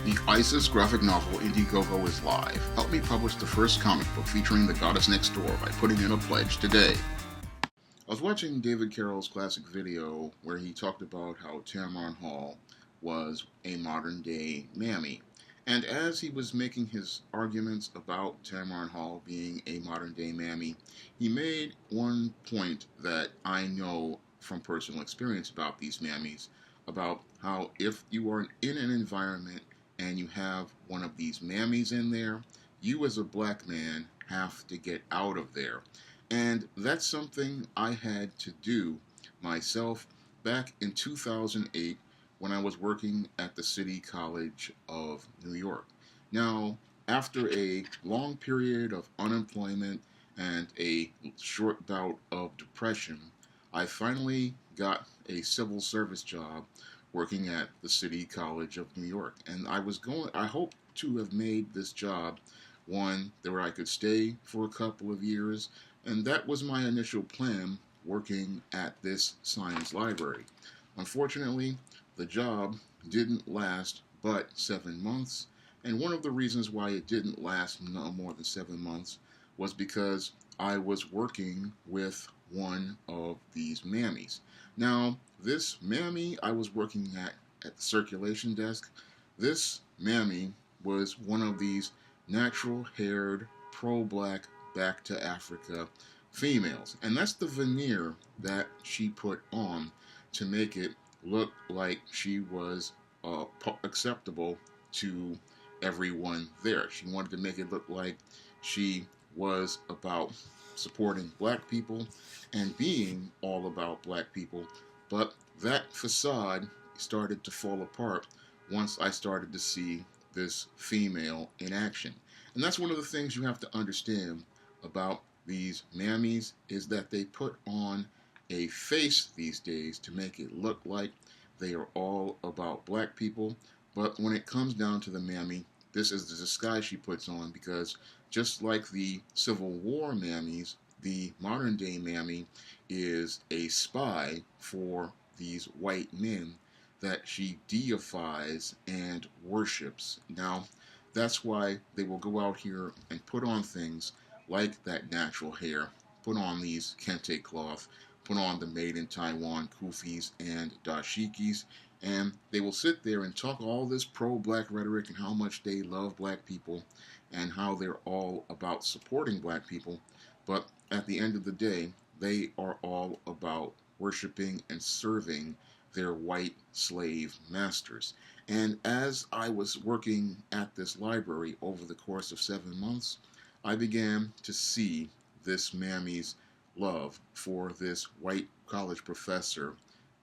The ISIS graphic novel Indiegogo is live. Help me publish the first comic book featuring the goddess next door by putting in a pledge today. I was watching David Carroll's classic video where he talked about how Tamron Hall was a modern-day Mammy. And as he was making his arguments about Tamron Hall being a modern-day Mammy, he made one point that I know from personal experience about these Mammies, about how if you are in an environment and you have one of these Mammies in there, you as a black man have to get out of there. And that's something I had to do myself back in 2008 when I was working at the City College of New York. Now, after a long period of unemployment and a short bout of depression, I finally got a civil service job working at the City College of New York. And I hope to have made this job one where I could stay for a couple of years, and that was my initial plan working at this science library. Unfortunately, the job didn't last but 7 months, and one of the reasons why it didn't last no more than 7 months was because I was working with one of these Mammies. Now, this Mammy I was working at the circulation desk, this Mammy was one of these natural-haired, pro-black, back to Africa females. And that's the veneer that she put on to make it look like she was acceptable to everyone there. She wanted to make it look like she was about supporting black people and being all about black people. But that facade started to fall apart once I started to see this female in action. And that's one of the things you have to understand about these Mammies, is that they put on a face these days to make it look like they are all about black people. But when it comes down to the Mammy, this is the disguise she puts on, because just like the Civil War Mammies, the modern day Mammy is a spy for these white men that she deifies and worships. Now, that's why they will go out here and put on things like that natural hair, put on these kente cloth, put on the made in Taiwan kufis and dashikis, and they will sit there and talk all this pro-black rhetoric and how much they love black people and how they're all about supporting black people. But at the end of the day, they are all about worshiping and serving their white slave masters. And as I was working at this library over the course of 7 months, I began to see this Mammy's love for this white college professor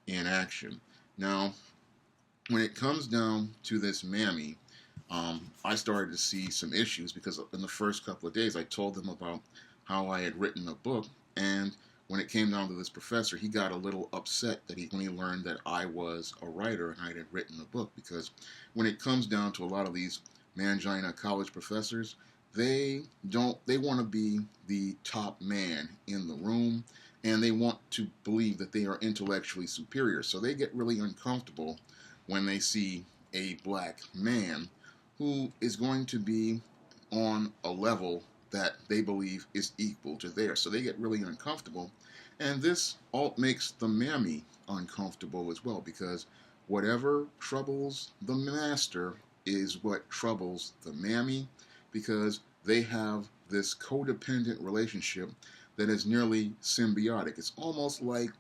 in action. Now, when it comes down to this Mammy, I started to see some issues, because in the first couple of days I told them about how I had written a book, and when it came down to this professor, he got a little upset when he learned that I was a writer and I had written a book, because when it comes down to a lot of these Mangina college professors, they want to be the top man in the room, and they want to believe that they are intellectually superior. So they get really uncomfortable when they see a black man who is going to be on a level that they believe is equal to theirs. So they get really uncomfortable, and this all makes the Mammy uncomfortable as well, because whatever troubles the master is what troubles the Mammy, because they have this codependent relationship that is nearly symbiotic. It's almost like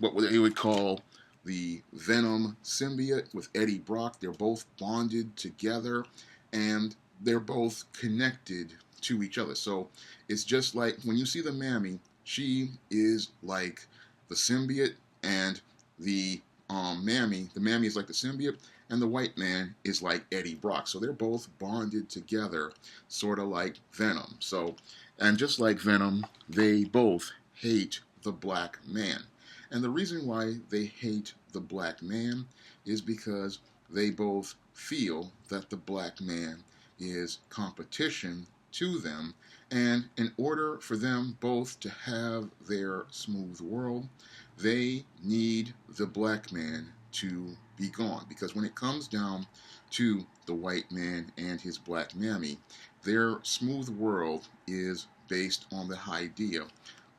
what they would call the Venom symbiote with Eddie Brock. They're both bonded together, and they're both connected to each other. So it's just like when you see the Mammy, she is like the symbiote, and the Mammy is like the symbiote, and the white man is like Eddie Brock. So they're both bonded together, sort of like Venom. So, and just like Venom, they both hate the black man. And the reason why they hate the black man is because they both feel that the black man is competition to them, and in order for them both to have their smooth world, they need the black man to be gone. Because when it comes down to the white man and his black mammy, their smooth world is based on the idea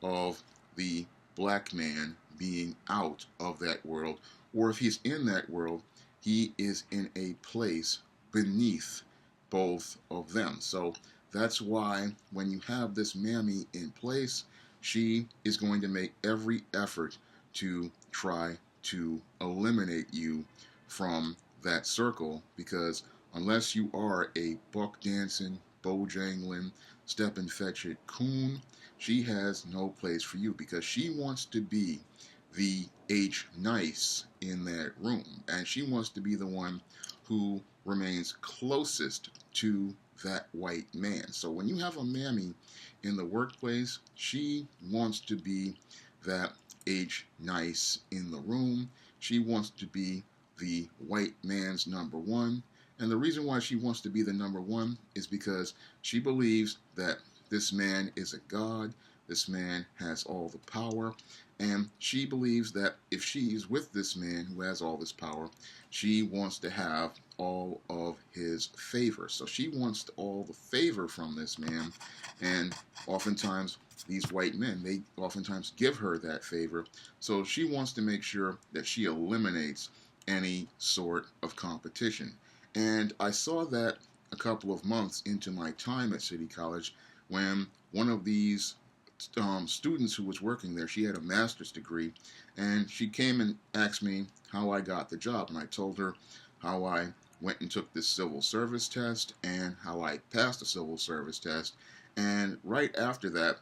of the black man being out of that world, or if he's in that world, he is in a place beneath both of them. So that's why when you have this mammy in place, she is going to make every effort to try to eliminate you from that circle, because unless you are a buck dancing, bojangling, step and fetch it coon, she has no place for you, because she wants to be the H nice in that room, and she wants to be the one who remains closest to that white man. So when you have a mammy in the workplace, she wants to be that H nice in the room. She wants to be the white man's number one. And the reason why she wants to be the number one is because she believes that this man is a god, this man has all the power, and she believes that if she is with this man who has all this power, she wants to have all of his favor. So she wants all the favor from this man, and oftentimes these white men, they oftentimes give her that favor. So she wants to make sure that she eliminates any sort of competition. And I saw that a couple of months into my time at City College when one of these students who was working there, she had a master's degree, and she came and asked me how I got the job. And I told her how I went and took this civil service test and how I passed the civil service test. And right after that,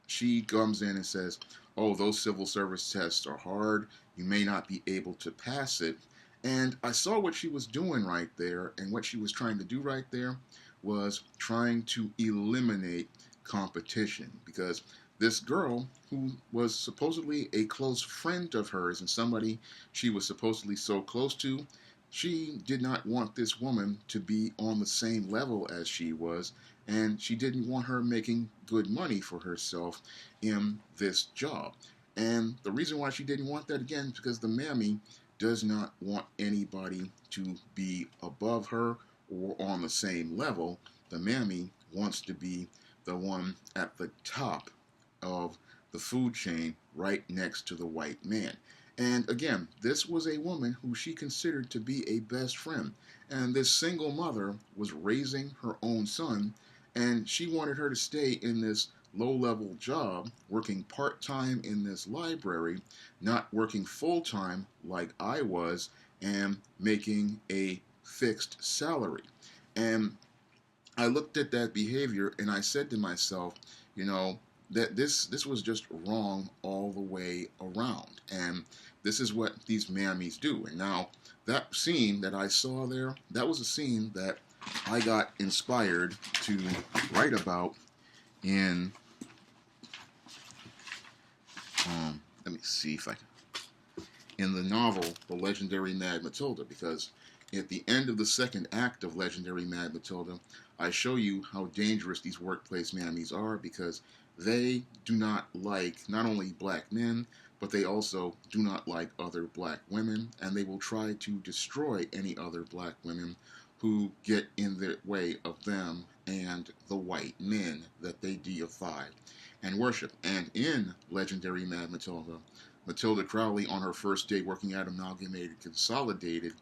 she comes in and says, "Oh, those civil service tests are hard. You may not be able to pass it." And I saw what she was doing right there, and what she was trying to do right there was trying to eliminate competition, because this girl, who was supposedly a close friend of hers and somebody she was supposedly so close to, she did not want this woman to be on the same level as she was, and she didn't want her making good money for herself in this job. And the reason why she didn't want that, again, is because the mammy does not want anybody to be above her or on the same level. The mammy wants to be the one at the top of the food chain, right next to the white man. And again, this was a woman who she considered to be a best friend. And this single mother was raising her own son, and she wanted her to stay in this low-level job, working part-time in this library, not working full-time like I was, and making a fixed salary. And I looked at that behavior and I said to myself, you know, that this was just wrong all the way around. And this is what these mammies do. And now, that scene that I saw there, that was a scene that I got inspired to write about in, let me see if I can, in the novel, The Legendary Mad Matilda, because at the end of the second act of Legendary Mad Matilda, I show you how dangerous these workplace mammies are, because they do not like not only black men, but they also do not like other black women, and they will try to destroy any other black women who get in the way of them and the white men that they deify and worship. And in Legendary Mad Matilda, Matilda Crowley, on her first day working at Amalgamated Consolidated,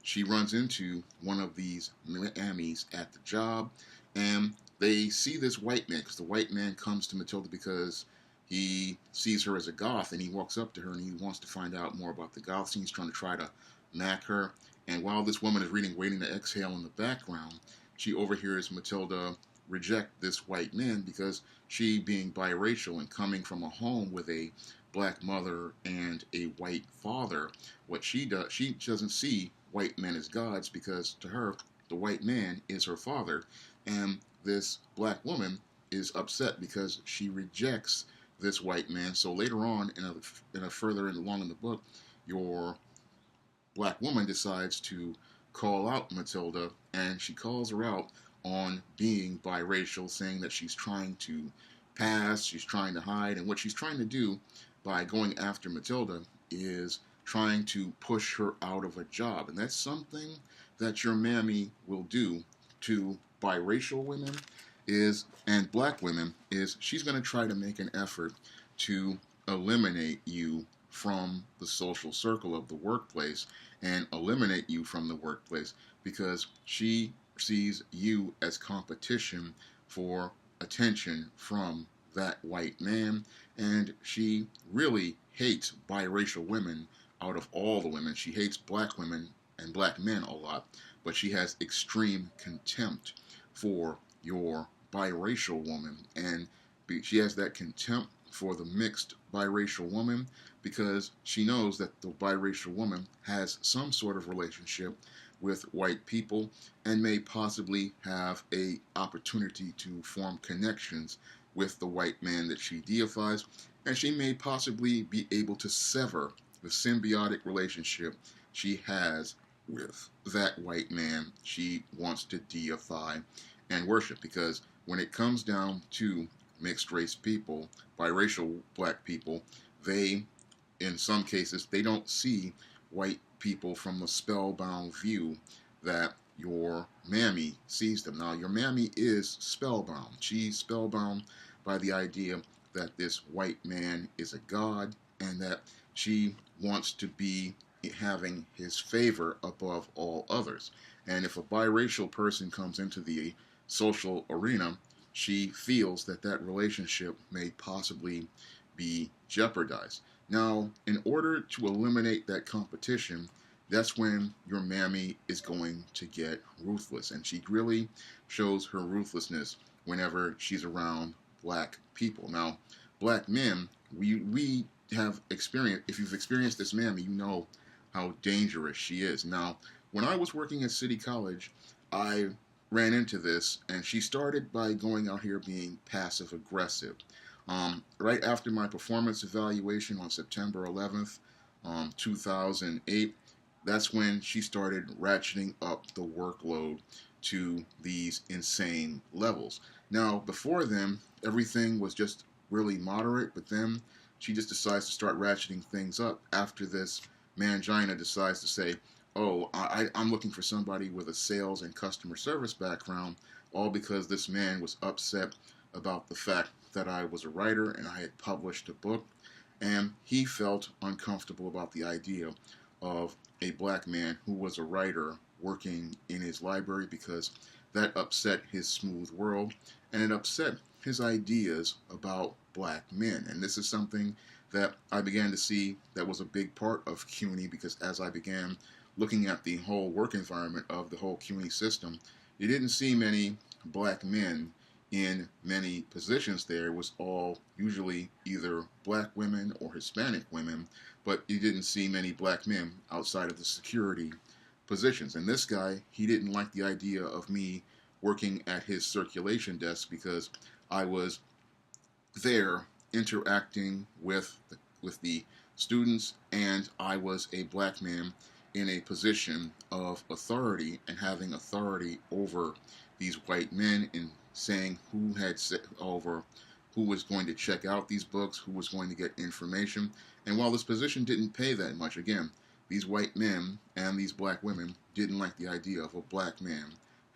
she runs into one of these mammies at the job, and they see this white man, because the white man comes to Matilda because he sees her as a goth, and he walks up to her and he wants to find out more about the goth scene. He's trying to knack her. And while this woman is reading Waiting to Exhale in the background, she overhears Matilda reject this white man, because she, being biracial and coming from a home with a black mother and a white father, what she doesn't see white men as gods, because to her, the white man is her father. And this black woman is upset because she rejects this white man. So later on, in a further along in the book, your black woman decides to call out Matilda, and she calls her out on being biracial, saying that she's trying to pass, she's trying to hide, and what she's trying to do by going after Matilda is trying to push her out of a job. And that's something that your mammy will do to biracial women is and black women is she's going to try to make an effort to eliminate you from the social circle of the workplace and eliminate you from the workplace because she sees you as competition for attention from that white man, and she really hates biracial women out of all the women. She hates black women and black men a lot, but she has extreme contempt for your biracial woman, and she has that contempt for the mixed biracial woman because she knows that the biracial woman has some sort of relationship with white people and may possibly have a opportunity to form connections with the white man that she deifies, and she may possibly be able to sever the symbiotic relationship she has with that white man she wants to deify and worship. Because when it comes down to mixed race people, biracial black people, they, in some cases, they don't see white people from the spellbound view that your mammy sees them. Now, your mammy is spellbound. She's spellbound by the idea that this white man is a god and that she wants to be having his favor above all others. And if a biracial person comes into the social arena, she feels that that relationship may possibly be jeopardized. Now, in order to eliminate that competition, that's when your mammy is going to get ruthless. And she really shows her ruthlessness whenever she's around black people. Now, black men, we have experienced, if you've experienced this mammy, you know how dangerous she is. Now, when I was working at City College, I ran into this, and she started by going out here being passive aggressive. Right after my performance evaluation on September 11th, 2008, that's when she started ratcheting up the workload to these insane levels. Now, before then, everything was just really moderate, but then she just decides to start ratcheting things up after this mangina decides to say, oh, I'm looking for somebody with a sales and customer service background, all because this man was upset about the fact that I was a writer and I had published a book, and he felt uncomfortable about the idea of a black man who was a writer working in his library because that upset his smooth world and it upset his ideas about black men. And this is something that I began to see that was a big part of CUNY, because as I began looking at the whole work environment of the whole CUNY system, you didn't see many black men in many positions there. It was all usually either black women or Hispanic women, but you didn't see many black men outside of the security positions. And this guy, he didn't like the idea of me working at his circulation desk because I was there interacting with the students, and I was a black man in a position of authority and having authority over these white men and saying who had over who was going to check out these books, who was going to get information. And while this position didn't pay that much, again, these white men and these black women didn't like the idea of a black man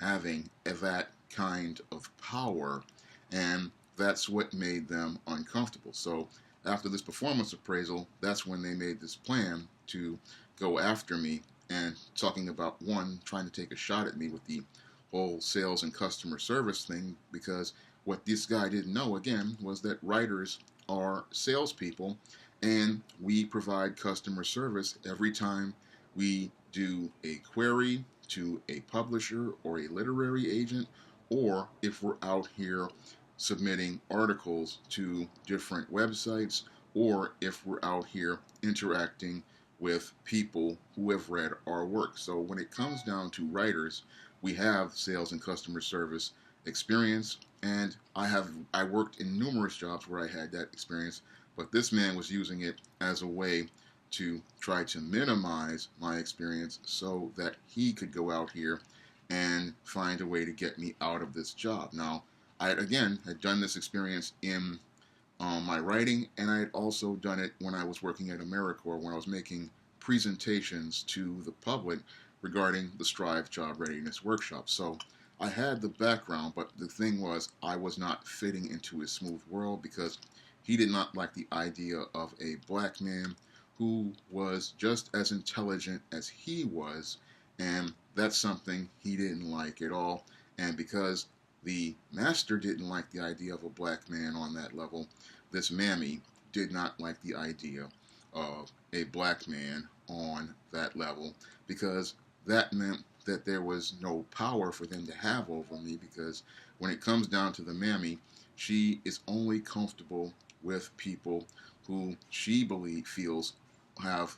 having that kind of power, and that's what made them uncomfortable. So after this performance appraisal, that's when they made this plan to go after me and talking about, one, trying to take a shot at me with the whole sales and customer service thing, because what this guy didn't know, again, was that writers are salespeople, and we provide customer service every time we do a query to a publisher or a literary agent, or if we're out here submitting articles to different websites, or if we're out here interacting with people who have read our work. So when it comes down to writers, we have sales and customer service experience, and I worked in numerous jobs where I had that experience, but this man was using it as a way to try to minimize my experience so that he could go out here and find a way to get me out of this job. Now, I, again, had done this experience in my writing, and I had also done it when I was working at AmeriCorps, when I was making presentations to the public regarding the Strive Job Readiness Workshop. So I had the background, but the thing was, I was not fitting into his smooth world because he did not like the idea of a black man who was just as intelligent as he was, and that's something he didn't like at all. And because the master didn't like the idea of a black man on that level, this Mammy did not like the idea of a black man on that level, because that meant that there was no power for them to have over me, because when it comes down to the Mammy, she is only comfortable with people who she feels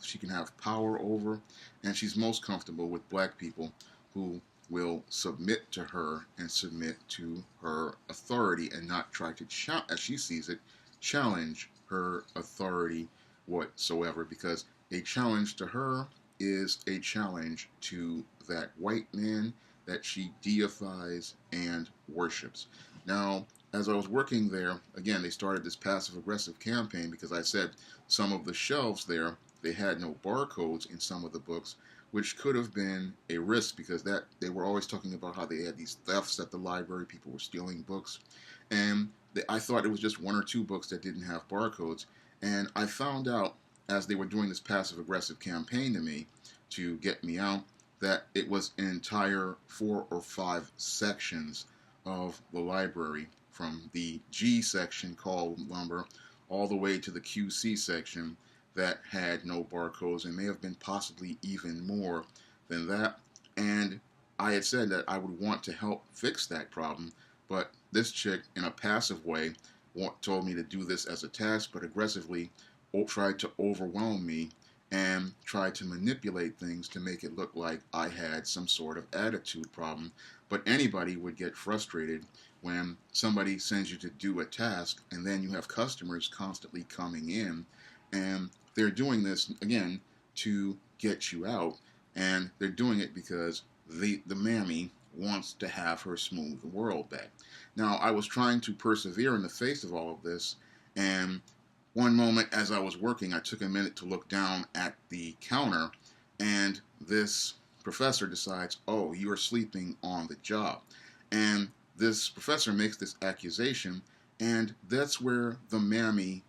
she can have power over, and she's most comfortable with black people who will submit to her and submit to her authority and not try to, as she sees it, challenge her authority whatsoever, because a challenge to her is a challenge to that white man that she deifies and worships. Now, as I was working there, again, they started this passive-aggressive campaign because I said some of the shelves there, they had no barcodes in some of the books, which could have been a risk because that they were always talking about how they had these thefts at the library, people were stealing books, and I thought it was just one or two books that didn't have barcodes, and I found out as they were doing this passive-aggressive campaign to me to get me out that it was an entire 4 or 5 sections of the library, from the G section called lumber all the way to the QC section that had no barcodes, and may have been possibly even more than that. And I had said that I would want to help fix that problem, but this chick, in a passive way, told me to do this as a task, but aggressively tried to overwhelm me and tried to manipulate things to make it look like I had some sort of attitude problem. But anybody would get frustrated when somebody sends you to do a task and then you have customers constantly coming in, and they're doing this, again, to get you out, and they're doing it because the Mammy wants to have her smooth world back. Now, I was trying to persevere in the face of all of this, and one moment as I was working, I took a minute to look down at the counter, and this professor decides, oh, you are sleeping on the job. And this professor makes this accusation, and that's where the Mammy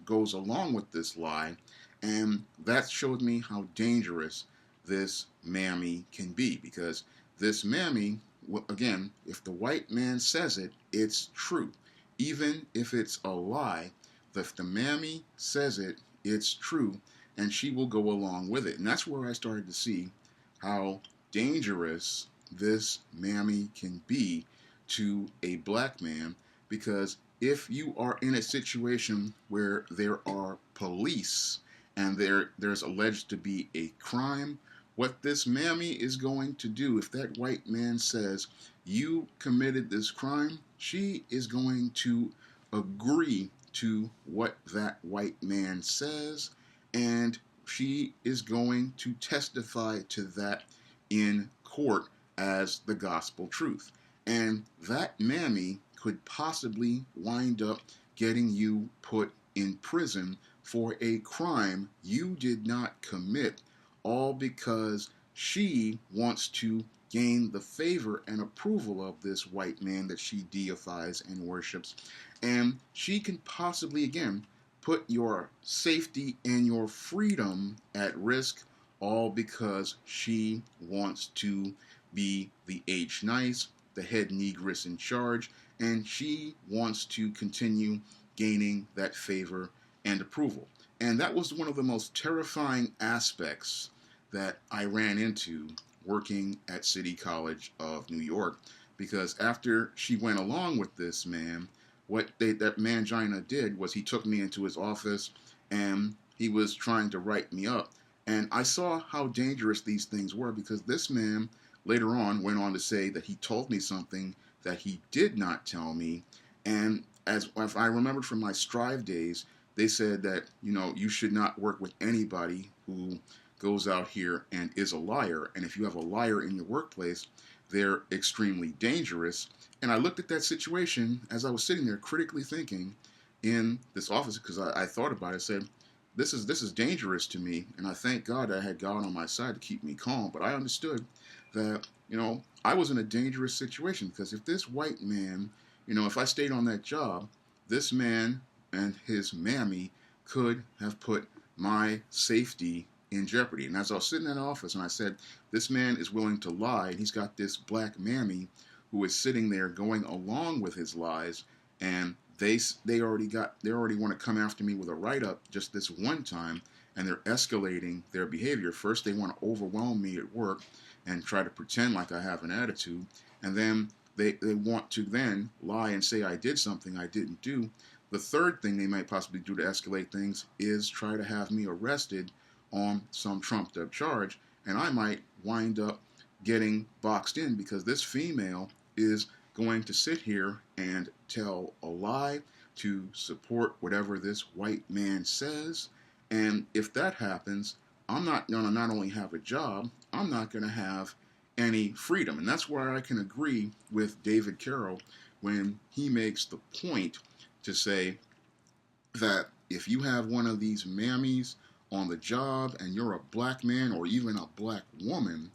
goes along with this lie, and that showed me how dangerous this Mammy can be, because this Mammy, again, if the white man says it, it's true. Even if it's a lie, if the Mammy says it, it's true, and she will go along with it. And that's where I started to see how dangerous this Mammy can be to a black man, because if you are in a situation where there are police and there's alleged to be a crime, what this Mammy is going to do, if that white man says you committed this crime, she is going to agree to what that white man says, and she is going to testify to that in court as the gospel truth. And that Mammy could possibly wind up getting you put in prison for a crime you did not commit, all because she wants to gain the favor and approval of this white man that she deifies and worships. And she can possibly, again, put your safety and your freedom at risk, all because she wants to be the H-Nice, the head negress in charge, and she wants to continue gaining that favor and approval. And that was one of the most terrifying aspects that I ran into working at City College of New York, because after she went along with this man, what that mangina did was he took me into his office and he was trying to write me up. And I saw how dangerous these things were, because this man later on went on to say that he told me something that he did not tell me. And as if I remembered from my Strive days, they said that, you should not work with anybody who goes out here and is a liar. And if you have a liar in your workplace, they're extremely dangerous. And I looked at that situation as I was sitting there critically thinking in this office, because I thought about it. I said, this is dangerous to me, and I thank God I had God on my side to keep me calm. But I understood that I was in a dangerous situation, because if this white man, if I stayed on that job, this man and his mammy could have put my safety in jeopardy. And as I was sitting in the office, and I said, this man is willing to lie, and he's got this black mammy who is sitting there going along with his lies, and they already want to come after me with a write-up just this one time, and they're escalating their behavior. First, they want to overwhelm me at work and try to pretend like I have an attitude, and then they want to then lie and say I did something I didn't do. The third thing they might possibly do to escalate things is try to have me arrested on some trumped up charge, and I might wind up getting boxed in, because this female is going to sit here and tell a lie to support whatever this white man says. And if that happens, I'm not going to not only have a job, I'm not going to have any freedom. And that's where I can agree with David Carroll when he makes the point to say that if you have one of these mammies on the job and you're a black man or even a black woman,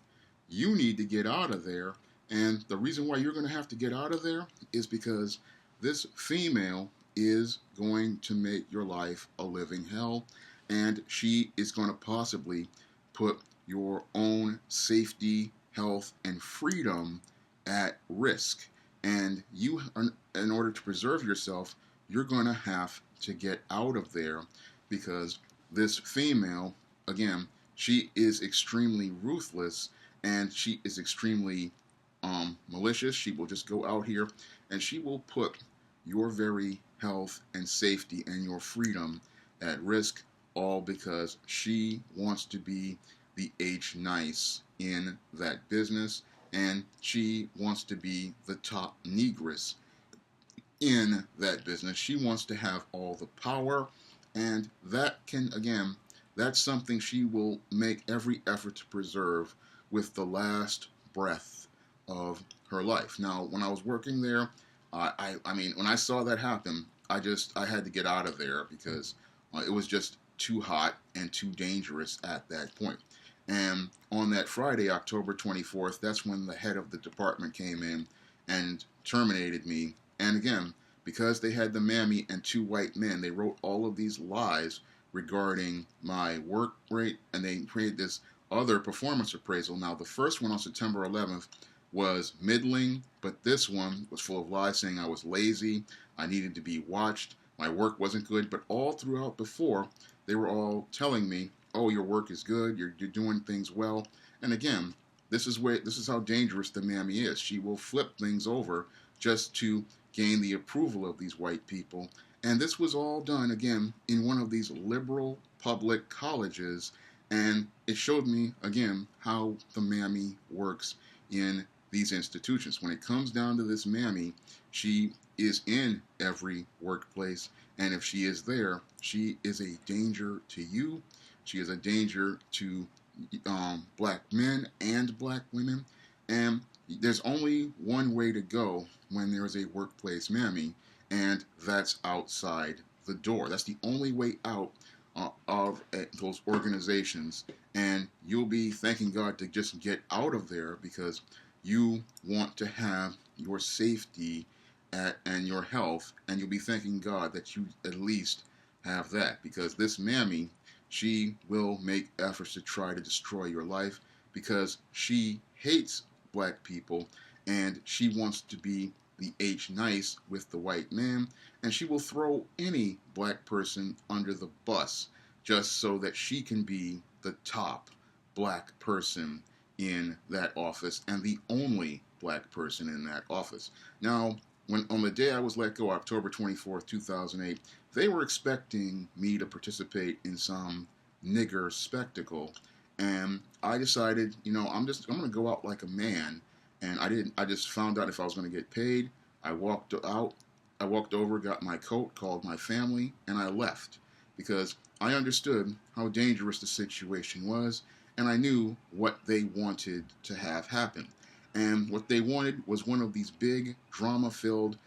you need to get out of there. And the reason why you're going to have to get out of there is because this female is going to make your life a living hell, and she is going to possibly put your own safety, health, and freedom at risk. And you, in order to preserve yourself, you're going to have to get out of there, because this female, again, she is extremely ruthless, and she is extremely malicious. She will just go out here and she will put your very health and safety and your freedom at risk, all because she wants to be the H-nice in that business, and she wants to be the top negress in that business. She wants to have all the power, and that can, again, that's something she will make every effort to preserve with the last breath of her life. Now, when I was working there, I mean, when I saw that happen, I had to get out of there, because it was just too hot and too dangerous at that point. And on that Friday, October 24th, that's when the head of the department came in and terminated me. And again, because they had the mammy and two white men, they wrote all of these lies regarding my work rate, and they created this other performance appraisal. Now, the first one on September 11th was middling, but this one was full of lies, saying I was lazy, I needed to be watched, my work wasn't good. But all throughout before, they were all telling me, oh, your work is good, you're doing things well. And again, this is how dangerous the mammy is. She will flip things over just to gain the approval of these white people. And this was all done, again, in one of these liberal public colleges. And it showed me, again, how the mammy works in these institutions. When it comes down to this mammy, she is in every workplace, and if she is there, she is a danger to you. She is a danger to black men and black women. And there's only one way to go when there's a workplace mammy, and that's outside the door. That's the only way out of those organizations. And you'll be thanking God to just get out of there, because you want to have your safety and your health, and you'll be thanking God that you at least have that, because this mammy, she will make efforts to try to destroy your life, because she hates black people, and she wants to be the H-nice with the white man, and she will throw any black person under the bus just so that she can be the top black person in that office and the only black person in that office. Now, when on the day I was let go, October 24th, 2008, they were expecting me to participate in some nigger spectacle, and I decided, I'm going to go out like a man. And I just found out if I was going to get paid. I walked over, got my coat, called my family, and I left, because I understood how dangerous the situation was, and I knew what they wanted to have happen. And what they wanted was one of these big drama-filled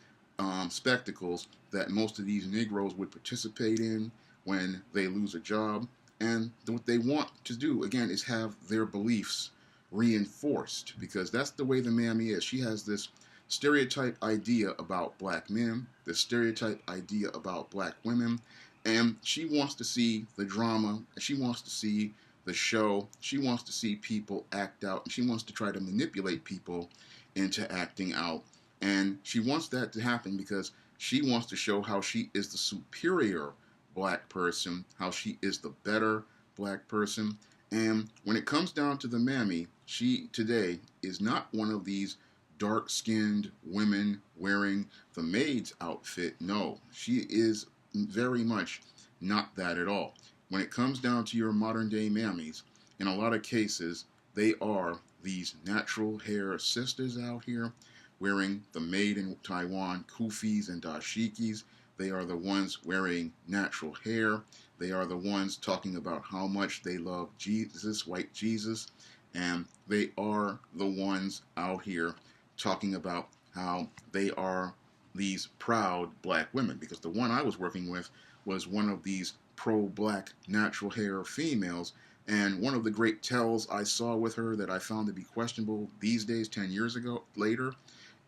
spectacles that most of these Negroes would participate in, when they lose a job. And what they want to do, again, is have their beliefs reinforced, because that's the way the Mammy is. She has this stereotype idea about black men, this stereotype idea about black women, and she wants to see the drama, she wants to see the show, she wants to see people act out, and she wants to try to manipulate people into acting out. And she wants that to happen because she wants to show how she is the superior black person, how she is the better black person. And when it comes down to the Mammy, she today is not one of these dark-skinned women wearing the maid's outfit. No, she is very much not that at all. When it comes down to your modern-day Mammies, in a lot of cases, they are these natural hair sisters out here wearing the made in Taiwan kufis and dashikis. They are the ones wearing natural hair. They are the ones talking about how much they love Jesus, white Jesus. And they are the ones out here talking about how they are these proud black women. Because the one I was working with was one of these pro-black natural hair females. And one of the great tells I saw with her that I found to be questionable these days, 10 years ago later,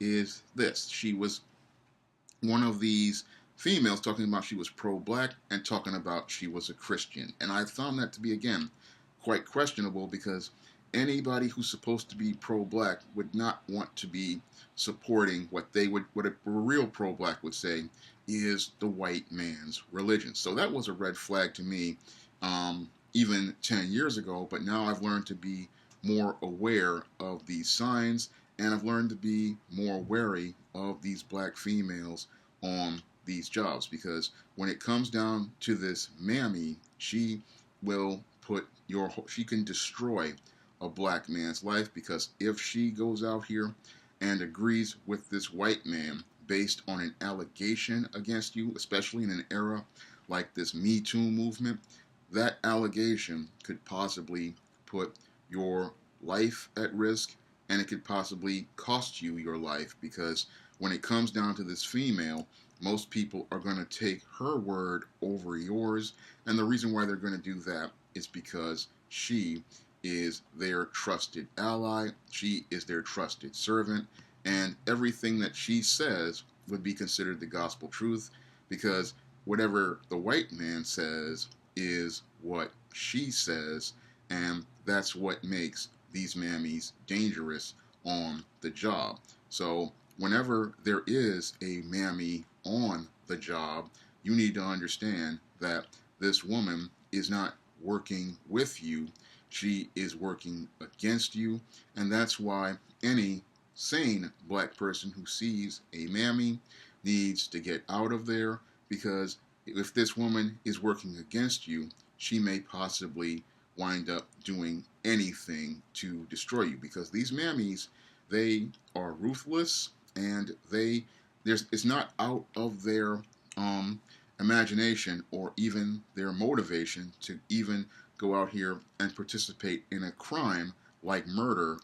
is this. She was one of these females talking about she was pro-black and talking about she was a Christian. And I found that to be, again, quite questionable, because anybody who's supposed to be pro-black would not want to be supporting what a real pro-black would say is the white man's religion. So that was a red flag to me, even 10 years ago. But now I've learned to be more aware of these signs, and I've learned to be more wary of these black females on these jobs, because when it comes down to this Mammy, she can destroy a black man's life, because if she goes out here and agrees with this white man based on an allegation against you, especially in an era like this Me Too movement, that allegation could possibly put your life at risk, and it could possibly cost you your life, because when it comes down to this female, most people are going to take her word over yours. And the reason why they're going to do that is because she is their trusted ally, she is their trusted servant, and everything that she says would be considered the gospel truth, because whatever the white man says is what she says, and that's what makes these Mammies dangerous on the job. So whenever there is a Mammy on the job, you need to understand that this woman is not working with you, she is working against you. And that's why any sane black person who sees a Mammy needs to get out of there, because if this woman is working against you, she may possibly wind up doing anything to destroy you, because these Mammies, they are ruthless, and it's not out of their imagination or even their motivation to even go out here and participate in a crime like murder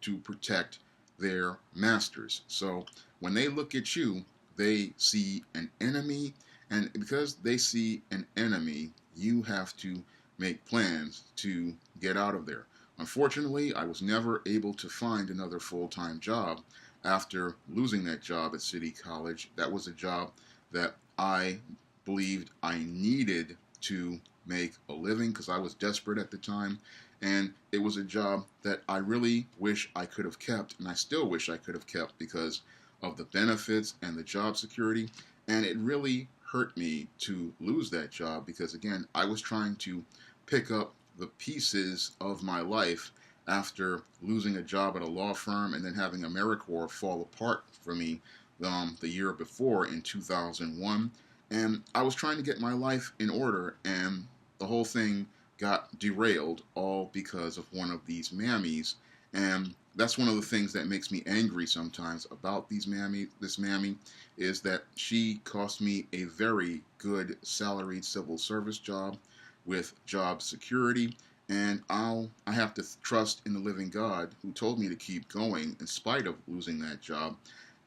to protect their masters. So when they look at you, they see an enemy, and because they see an enemy, you have to make plans to get out of there. Unfortunately, I was never able to find another full-time job after losing that job at City College. That was a job that I believed I needed to make a living, because I was desperate at the time, and it was a job that I really wish I could have kept, and I still wish I could have kept, because of the benefits and the job security. And it really hurt me to lose that job, because again, I was trying to pick up the pieces of my life after losing a job at a law firm and then having AmeriCorps fall apart for me the year before in 2001. And I was trying to get my life in order, and the whole thing got derailed, all because of one of these Mammies. And that's one of the things that makes me angry sometimes about this Mammy, is that she cost me a very good salaried civil service job with job security, and I have to trust in the living God who told me to keep going in spite of losing that job.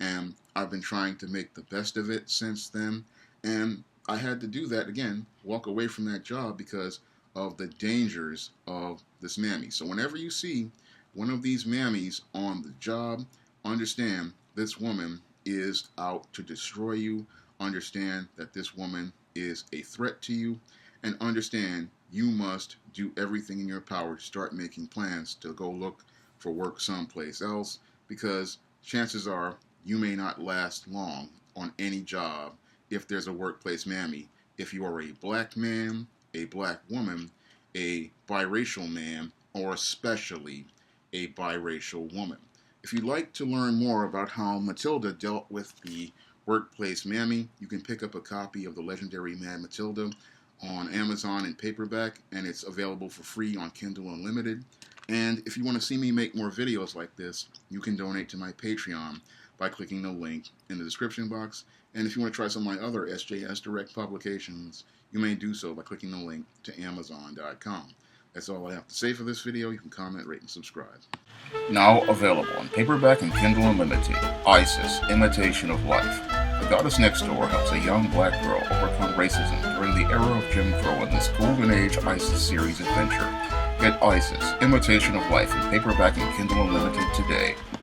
And I've been trying to make the best of it since then, and I had to do that again, walk away from that job because of the dangers of this mammy. So whenever you see one of these mammies on the job, understand this woman is out to destroy you. Understand that this woman is a threat to you, and understand you must do everything in your power to start making plans to go look for work someplace else, because chances are you may not last long on any job if there's a workplace mammy. If you are a black man, a black woman, a biracial man, or especially a biracial woman. If you'd like to learn more about how Matilda dealt with the workplace mammy, you can pick up a copy of the legendary Mad Matilda on Amazon in paperback, and it's available for free on Kindle Unlimited. And if you want to see me make more videos like this, you can donate to my Patreon by clicking the link in the description box. And if you want to try some of my other SJS Direct publications, you may do so by clicking the link to Amazon.com. That's all I have to say for this video. You can comment, rate, and subscribe. Now available in paperback and Kindle Unlimited, Isis, Imitation of Life. The Goddess Next Door helps a young black girl overcome racism during the era of Jim Crow in this Golden Age Isis series adventure. Get Isis, Imitation of Life in paperback and Kindle Unlimited today.